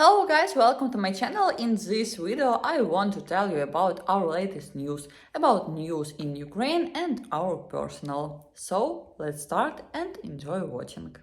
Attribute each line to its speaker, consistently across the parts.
Speaker 1: Hello guys, welcome to my channel. In this video I want to tell you about our latest news, about news in Ukraine and our personal. So let's start and enjoy watching.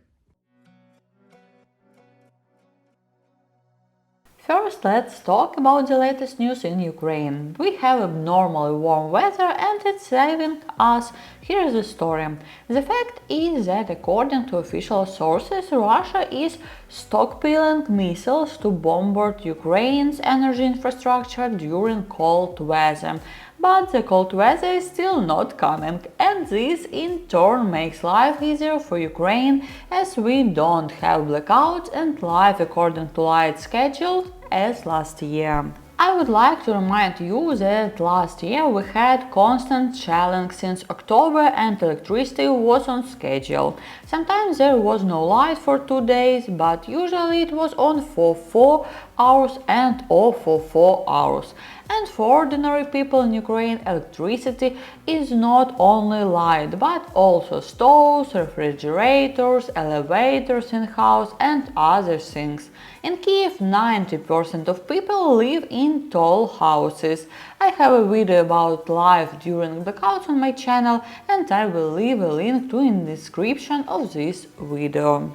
Speaker 1: First, let's talk about the latest news in Ukraine. We have abnormally warm weather and it's saving us. Here is the story. The fact is that according to official sources, Russia is stockpiling missiles to bombard Ukraine's energy infrastructure during cold weather. But the cold weather is still not coming, and this in turn makes life easier for Ukraine as we don't have blackouts and life according to light schedule as last year. I would like to remind you that last year we had constant shelling since October and electricity was on schedule. Sometimes there was no light for 2 days, but usually it was on for 4 hours and off for 4 hours. And for ordinary people in Ukraine, electricity is not only light, but also stoves, refrigerators, elevators in house and other things. In Kiev, 90% of people live in tall houses. I have a video about life during blackouts on my channel and I will leave a link to in the description of this video.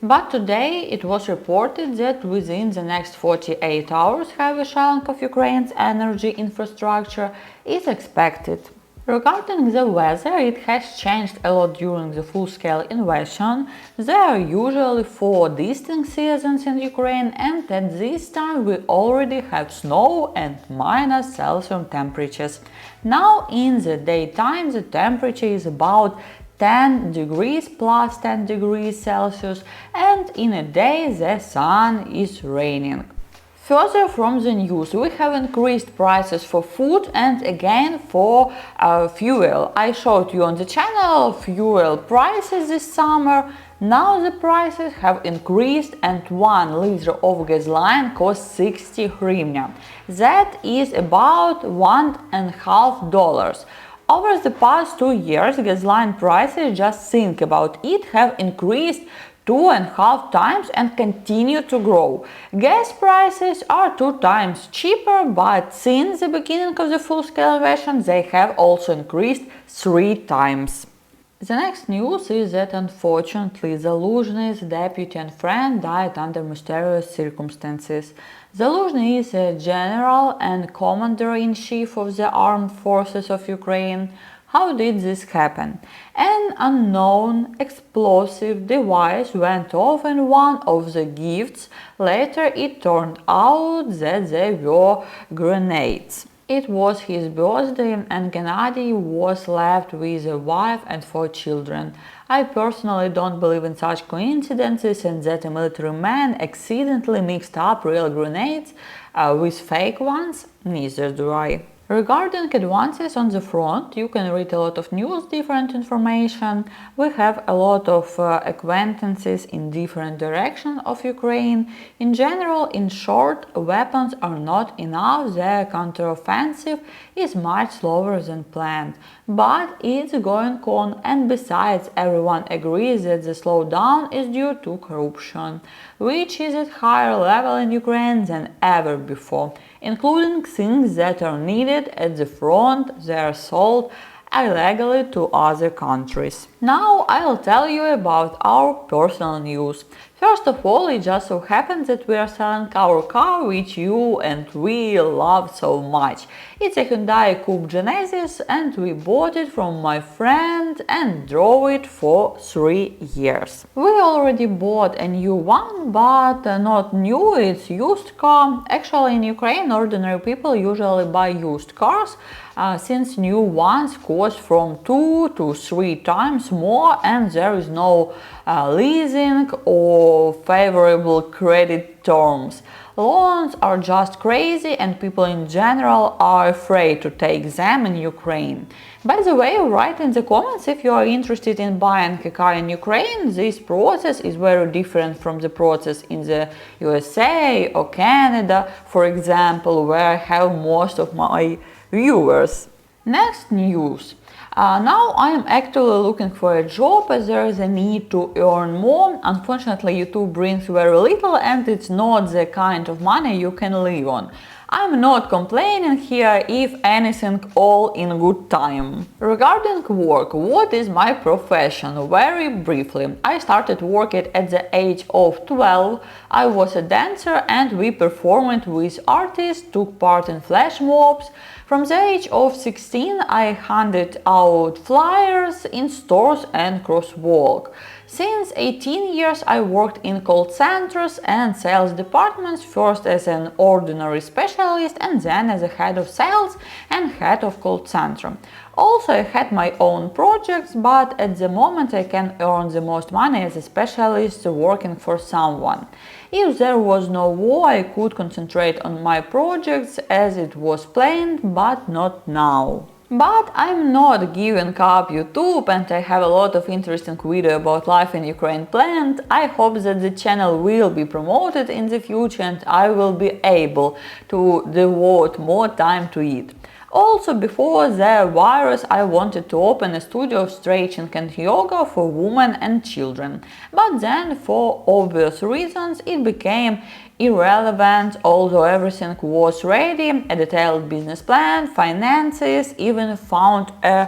Speaker 1: But today it was reported that within the next 48 hours heavy shelling of Ukraine's energy infrastructure is expected. Regarding the weather, it has changed a lot during the full-scale invasion. There are usually 4 distinct seasons in Ukraine and at this time we already have snow and minus Celsius temperatures. Now in the daytime the temperature is about 10 degrees plus 10 degrees Celsius and in a day the sun is raining. Further from the news, we have increased prices for food and again for fuel. I showed you on the channel fuel prices this summer. Now the prices have increased and 1 liter of gasoline costs 60 hryvnia. That is about $1.50. Over the past 2 years, gasoline prices, just think about it, have increased 2.5 times and continue to grow. Gas prices are 2 times cheaper, but since the beginning of the full-scale invasion, they have also increased 3 times. The next news is that unfortunately ZALUZHNY'S deputy and friend died under mysterious circumstances. ZALUZHNY is a general and commander-in-chief of the armed forces of Ukraine. How did this happen? An unknown explosive device went off in one of the gifts. Later it turned out that they were grenades. It was his birthday and Gennady was left with a wife and 4 children. I personally don't believe in such coincidences and that a military man accidentally mixed up real grenades with fake ones. Neither do I. Regarding advances on the front, you can read a lot of news, different information. We have a lot of acquaintances in different directions of Ukraine. In general, in short, weapons are not enough, the counteroffensive is much slower than planned. But it's going on and besides everyone agrees that the slowdown is due to corruption, which is at higher level in Ukraine than ever before, including things that are needed at the front, they are sold illegally to other countries. Now I'll tell you about our personal news. First of all, it just so happens that we are selling our car, which you and we love so much. It's a Hyundai Coupe Genesis and we bought it from my friend and drove it for 3 years. We already bought a new one, but not new, it's used car. Actually, in Ukraine, ordinary people usually buy used cars, since new ones cost from 2 to 3 times more and there is no leasing or favorable credit terms. Loans are just crazy and people in general are afraid to take them in Ukraine. By the way, write in the comments if you are interested in buying a car in Ukraine. This process is very different from the process in the USA or Canada, for example, where I have most of my viewers. Next news. Now I am actively looking for a job as there is a need to earn more. Unfortunately, YouTube brings very little and it's not the kind of money you can live on. I'm not complaining here, if anything, all in good time. Regarding work, what is my profession? Very briefly, I started working at the age of 12. I was a dancer and we performed with artists, took part in flash mobs. From the age of 16, I handed out flyers in stores and crosswalk. Since 18 years, I worked in call centers and sales departments, first as an ordinary specialist and then as a head of sales and head of call center. Also, I had my own projects, but at the moment I can earn the most money as a specialist working for someone. If there was no war, I could concentrate on my projects as it was planned, but not now. But I'm not giving up YouTube and I have a lot of interesting videos about life in Ukraine planned. I hope that the channel will be promoted in the future and I will be able to devote more time to it. Also, before the virus, I wanted to open a studio of stretching and yoga for women and children. But then, for obvious reasons, it became irrelevant, although everything was ready, a detailed business plan, finances, even found a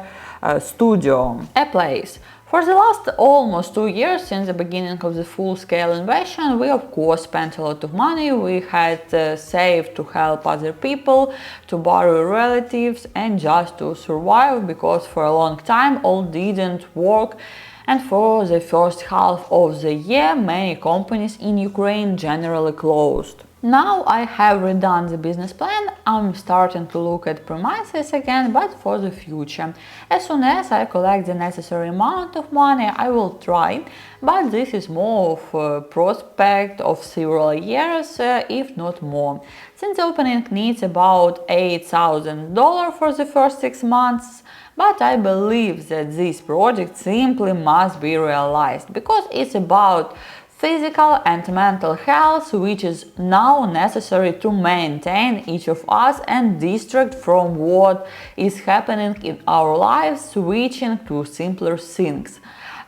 Speaker 1: studio, a place. For the last almost 2 years, since the beginning of the full-scale invasion, we of course spent a lot of money. We had saved to help other people, to borrow relatives and just to survive, because for a long time all didn't work. And for the first half of the year, many companies in Ukraine generally closed. Now I have redone the business plan, I'm starting to look at premises again, but for the future. As soon as I collect the necessary amount of money, I will try, but this is more of a prospect of several years, if not more. Since the opening needs about $8,000 for the first 6 months, but I believe that this project simply must be realized, because it's about physical and mental health, which is now necessary to maintain each of us and distract from what is happening in our lives, switching to simpler things.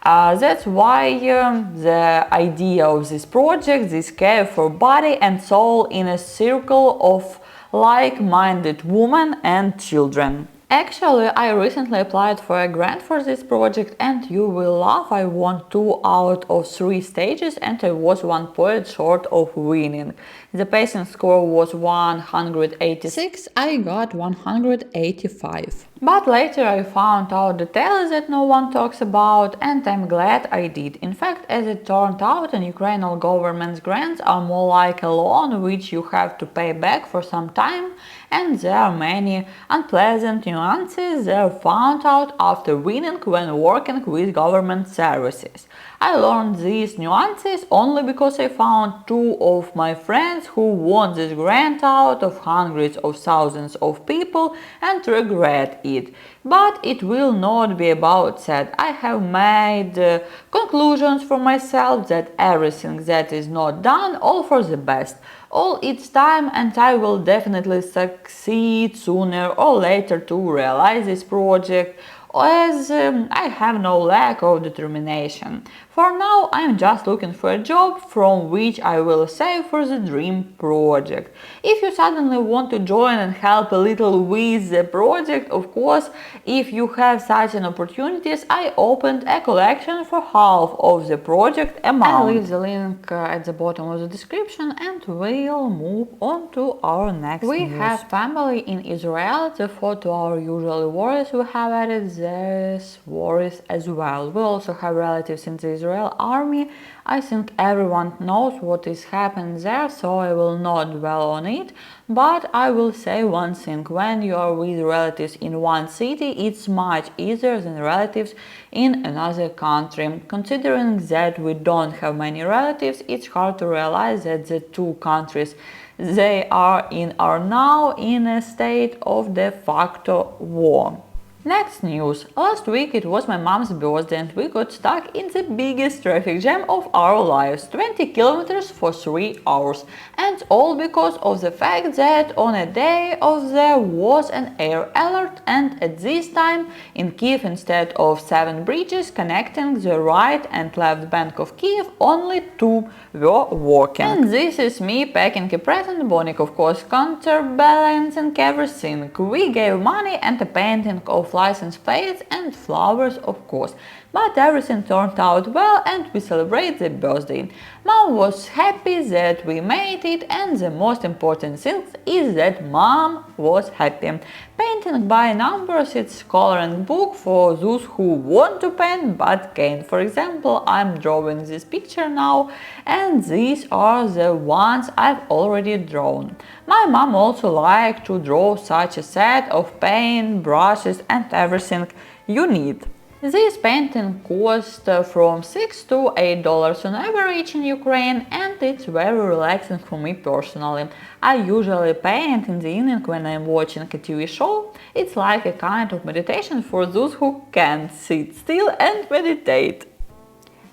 Speaker 1: That's why the idea of this project, this care for body and soul in a circle of like-minded women and children. Actually, I recently applied for a grant for this project and you will laugh, I won 2 out of 3 stages and I was 1 point short of winning. The passing score was 186, I got 185. But later I found out details that no one talks about and I'm glad I did. In fact, as it turned out, in Ukraine all government's grants are more like a loan which you have to pay back for some time, and there are many unpleasant nuances that are found out after winning when working with government services. I learned these nuances only because I found 2 of my friends who won this grant out of hundreds of thousands of people and regret it. But it will not be about that. I have made conclusions for myself that everything that is not done, all for the best. All its time, and I will definitely succeed sooner or later to realize this project, as I have no lack of determination. For now, I am just looking for a job from which I will save for the dream project. If you suddenly want to join and help a little with the project, of course, if you have such an opportunities, I opened a collection for half of the project amount. I'll leave the link at the bottom of the description and we'll move on to our next news. We have family in Israel, therefore to our usual worries we have added these worries as well. We also have relatives in the Israel army. I think everyone knows what is happening there, so I will not dwell on it, but I will say one thing: when you are with relatives in one city, it's much easier than relatives in another country. Considering that we don't have many relatives, it's hard to realize that the 2 countries they are now in a state of de facto war. Next news. Last week it was my mom's birthday and we got stuck in the biggest traffic jam of our lives, 20 kilometers for 3 hours. And all because of the fact that on a day of there was an air alert, and at this time in Kiev, instead of 7 bridges connecting the right and left bank of Kiev, only 2 were working. And this is me packing a present, Bonik of course counterbalancing everything. We gave money and a painting of license plates and flowers of course, but everything turned out well and we celebrate the birthday. Mom was happy that we made it, and the most important thing is that Mom was happy. Painting by numbers, it's coloring book for those who want to paint but can't. For example, I'm drawing this picture now, and these are the ones I've already drawn. My mom also liked to draw such a set of paint, brushes and everything you need. This painting cost from $6 to $8 on average in Ukraine, and it's very relaxing for me personally. I usually paint in the evening when I'm watching a TV show. It's like a kind of meditation for those who can't sit still and meditate.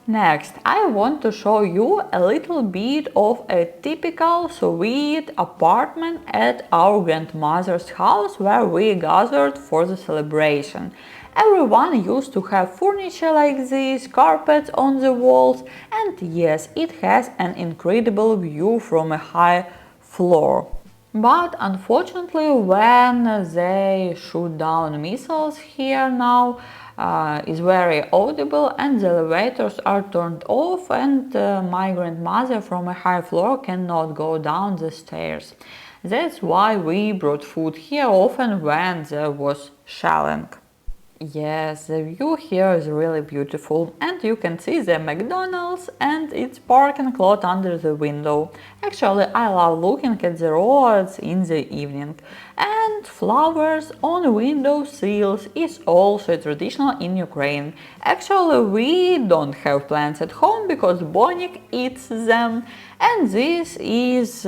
Speaker 1: Next, I want to show you a little bit of a typical Soviet apartment at our grandmother's house where we gathered for the celebration. Everyone used to have furniture like this, carpets on the walls, and yes, it has an incredible view from a high floor. But unfortunately, when they shoot down missiles here now, is very audible and the elevators are turned off, and my grandmother from a high floor cannot go down the stairs. That's why we brought food here often when there was shelling. Yes, the view here is really beautiful, and you can see the McDonald's and its parking lot under the window. Actually, I love looking at the roads in the evening. And flowers on window sills is also traditional in Ukraine. Actually, we don't have plants at home because Bonik eats them. And this is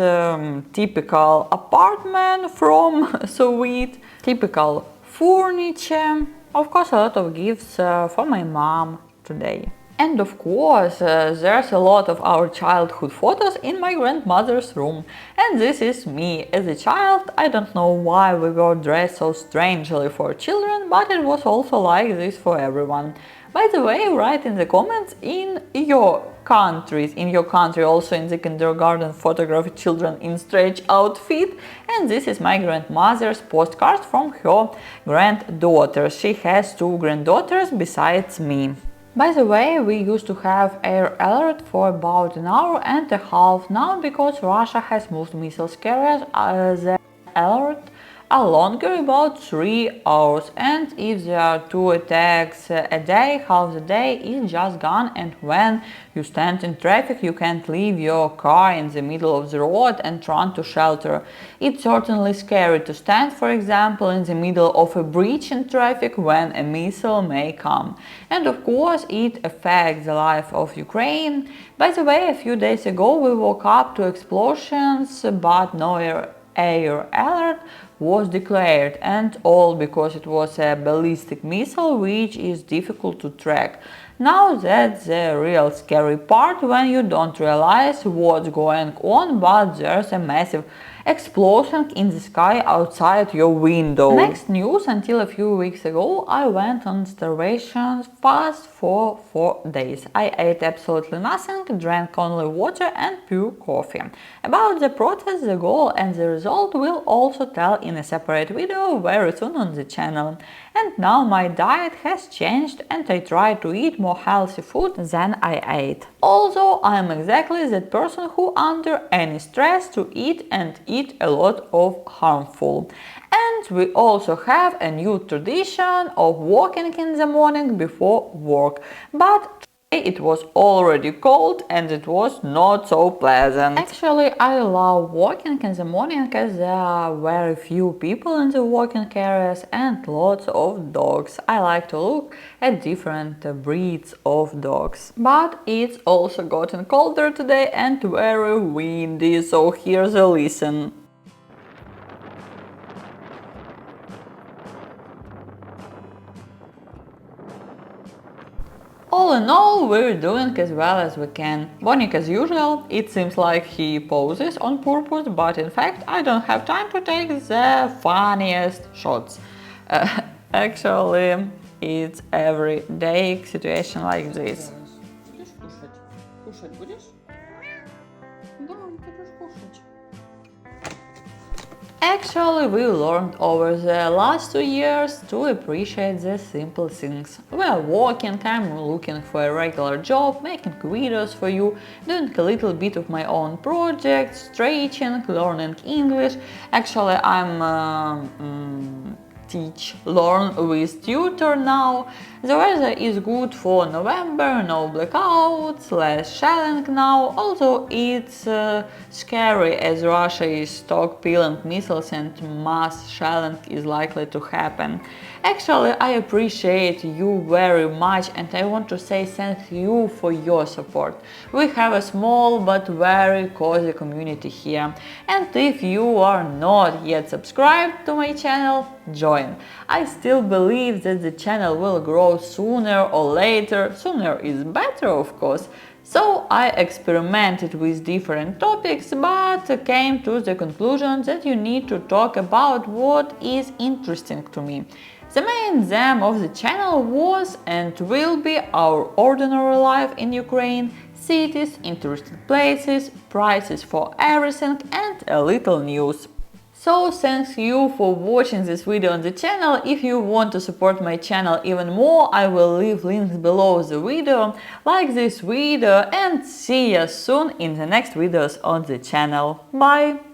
Speaker 1: typical apartment from Soviet, typical furniture. Of course, a lot of gifts for my mom today. And of course, there's a lot of our childhood photos in my grandmother's room. And this is me as a child. I don't know why we were dressed so strangely for children, but it was also like this for everyone. By the way, write in the comments in your country also in the kindergarten photographed children in strange outfit. And this is my grandmother's postcards from her granddaughter. She has 2 granddaughters besides me. By the way, we used to have air alert for about an hour and a half now because Russia has moved missile carriers. The alert are longer, about 3 hours, and if there are 2 attacks a day, half the day is just gone, and when you stand in traffic you can't leave your car in the middle of the road and run to shelter. It's certainly scary to stand, for example, in the middle of a breach in traffic when a missile may come. And of course it affects the life of Ukraine. By the way, a few days ago we woke up to explosions, but no air alert was declared, and all because it was a ballistic missile which is difficult to track. Now that's the real scary part, when you don't realize what's going on, but there's a massive explosion in the sky outside your window. Next news: until a few weeks ago I went on starvation fast for 4 days. I ate absolutely nothing, drank only water and pure coffee. About the process, the goal and the result will also tell in a separate video very soon on the channel. And now my diet has changed and I try to eat more healthy food than I ate. Although I am exactly that person who under any stress to eat and eat a lot of harmful. And we also have a new tradition of walking in the morning before work. But it was already cold and it was not so pleasant. Actually, I love walking in the morning because there are very few people in the walking areas and lots of dogs. I like to look at different breeds of dogs. But it's also gotten colder today and very windy, so here's a listen. All in all, we're doing as well as we can. Bonik as usual, it seems like he poses on purpose, but in fact I don't have time to take the funniest shots. Actually, it's everyday situation like this. Actually, we learned over the last 2 years to appreciate the simple things. We are working, I'm looking for a regular job, making videos for you, doing a little bit of my own projects, stretching, learning English. Actually, I'm learn with tutor now. The weather is good for November, no blackouts, less shelling now, although it's scary as Russia is stockpiling missiles and mass shelling is likely to happen. Actually, I appreciate you very much and I want to say thank you for your support. We have a small but very cozy community here, and if you are not yet subscribed to my channel, join. I still believe that the channel will grow sooner or later. Sooner is better, of course. So I experimented with different topics, but came to the conclusion that you need to talk about what is interesting to me. The main theme of the channel was and will be our ordinary life in Ukraine, cities, interesting places, prices for everything and a little news. So thanks you for watching this video on the channel. If you want to support my channel even more, I will leave links below the video. Like this video and see you soon in the next videos on the channel. Bye!